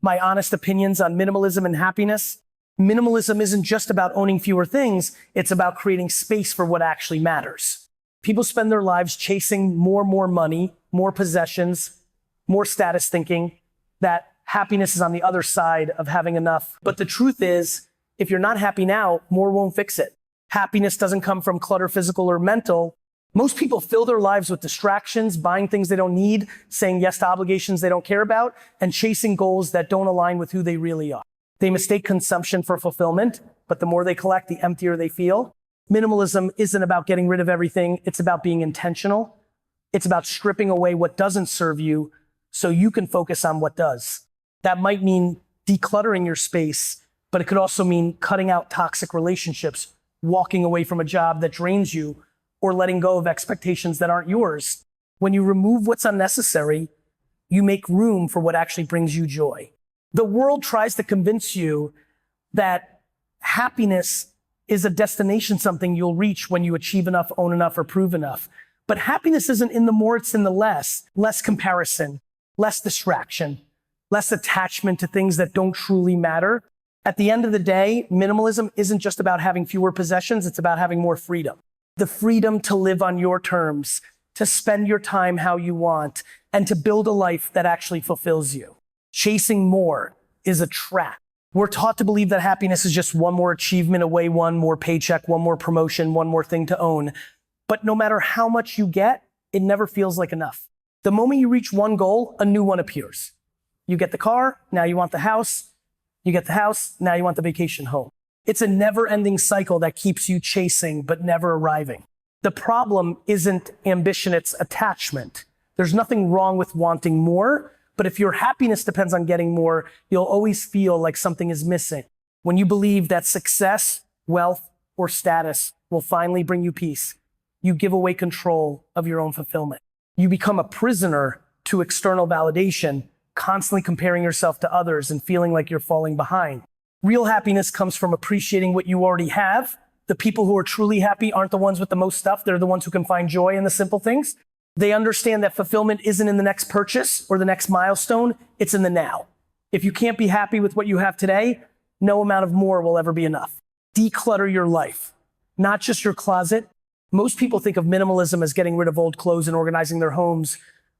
my honest opinions on minimalism and happiness. Minimalism isn't just about owning fewer things, it's about creating space for what actually matters. People spend their lives chasing more money, more possessions, more status, thinking that happiness is on the other side of having enough. But the truth is, if you're not happy now, more won't fix it. Happiness doesn't come from clutter, physical or mental. Most people fill their lives with distractions, buying things they don't need, saying yes to obligations they don't care about, and chasing goals that don't align with who they really are. They mistake consumption for fulfillment, but the more they collect, the emptier they feel. Minimalism isn't about getting rid of everything. It's about being intentional. It's about stripping away what doesn't serve you so you can focus on what does. That might mean decluttering your space, but it could also mean cutting out toxic relationships, walking away from a job that drains you, or letting go of expectations that aren't yours. When you remove what's unnecessary, you make room for what actually brings you joy. The world tries to convince you that happiness is a destination, something you'll reach when you achieve enough, own enough, or prove enough. But happiness isn't in the more, it's in the less. Less comparison, less distraction, less attachment to things that don't truly matter. At the end of the day, minimalism isn't just about having fewer possessions, it's about having more freedom. The freedom to live on your terms, to spend your time how you want, and to build a life that actually fulfills you. Chasing more is a trap. We're taught to believe that happiness is just one more achievement away, one more paycheck, one more promotion, one more thing to own. But no matter how much you get, it never feels like enough. The moment you reach one goal, a new one appears. You get the car, now you want the house. You get the house, now you want the vacation home. It's a never-ending cycle that keeps you chasing but never arriving. The problem isn't ambition, it's attachment. There's nothing wrong with wanting more, but if your happiness depends on getting more, you'll always feel like something is missing. When you believe that success, wealth, or status will finally bring you peace, you give away control of your own fulfillment. You become a prisoner to external validation, constantly comparing yourself to others and feeling like you're falling behind. Real happiness comes from appreciating what you already have. The people who are truly happy aren't the ones with the most stuff. They're the ones who can find joy in the simple things. They understand that fulfillment isn't in the next purchase or the next milestone. It's in the now. If you can't be happy with what you have today, no amount of more will ever be enough. Declutter your life, not just your closet. Most people think of minimalism as getting rid of old clothes and organizing their homes.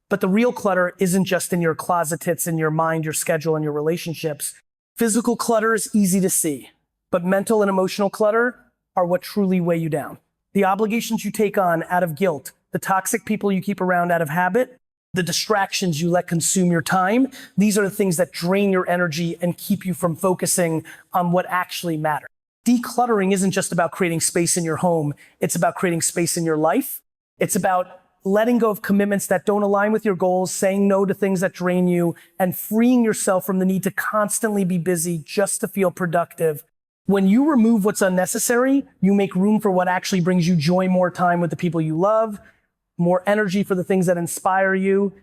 But the real clutter isn't just in your closet, it's in your mind, your schedule, and your relationships. Physical clutter is easy to see, but mental and emotional clutter are what truly weigh you down. The obligations you take on out of guilt, the toxic people you keep around out of habit, the distractions you let consume your time, these are the things that drain your energy and keep you from focusing on what actually matters. Decluttering isn't just about creating space in your home, it's about creating space in your life. It's about letting go of commitments that don't align with your goals, saying no to things that drain you, and freeing yourself from the need to constantly be busy just to feel productive. When you remove what's unnecessary, you make room for what actually brings you joy, more time with the people you love, more energy for the things that inspire you,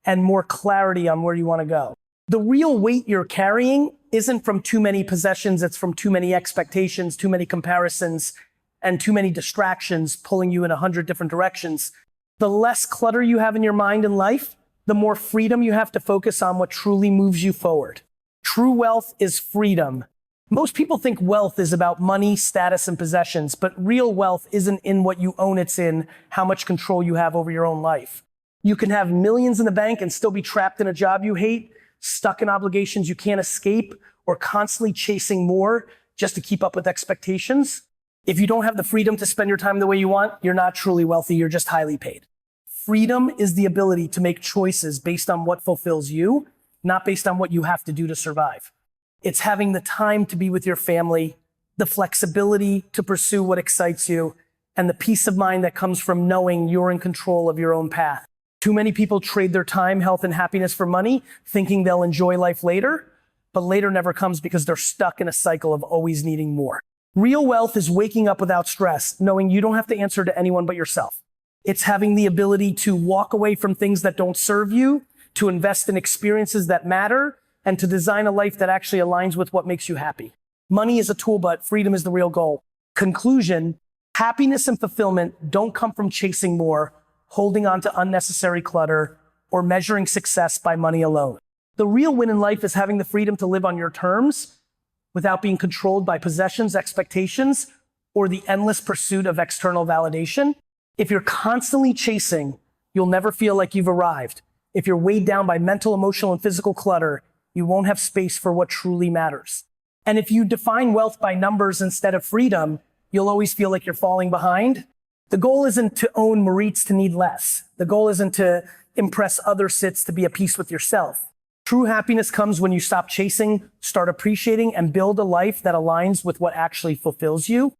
and more clarity on where you want to go. The real weight you're carrying isn't from too many possessions, it's from too many expectations, too many comparisons, and too many distractions pulling you in 100 different directions. The less clutter you have in your mind and life, the more freedom you have to focus on what truly moves you forward. True wealth is freedom. Most people think wealth is about money, status, and possessions, but real wealth isn't in what you own, it's in how much control you have over your own life. You can have millions in the bank and still be trapped in a job you hate, stuck in obligations you can't escape, or constantly chasing more just to keep up with expectations. If you don't have the freedom to spend your time the way you want, you're not truly wealthy, you're just highly paid. Freedom is the ability to make choices based on what fulfills you, not based on what you have to do to survive. It's having the time to be with your family, the flexibility to pursue what excites you, and the peace of mind that comes from knowing you're in control of your own path. Too many people trade their time, health, and happiness for money, thinking they'll enjoy life later, but later never comes because they're stuck in a cycle of always needing more. Real wealth is waking up without stress, knowing you don't have to answer to anyone but yourself. It's having the ability to walk away from things that don't serve you, to invest in experiences that matter, and to design a life that actually aligns with what makes you happy. Money is a tool, but freedom is the real goal. Conclusion, happiness and fulfillment don't come from chasing more, holding on to unnecessary clutter, or measuring success by money alone. The real win in life is having the freedom to live on your terms without being controlled by possessions, expectations, or the endless pursuit of external validation. If you're constantly chasing, you'll never feel like you've arrived. If you're weighed down by mental, emotional, and physical clutter, you won't have space for what truly matters. And if you define wealth by numbers instead of freedom, you'll always feel like you're falling behind. The goal isn't to own Maurits to need less. The goal isn't to impress other Sits to be at peace with yourself. True happiness comes when you stop chasing, start appreciating, and build a life that aligns with what actually fulfills you.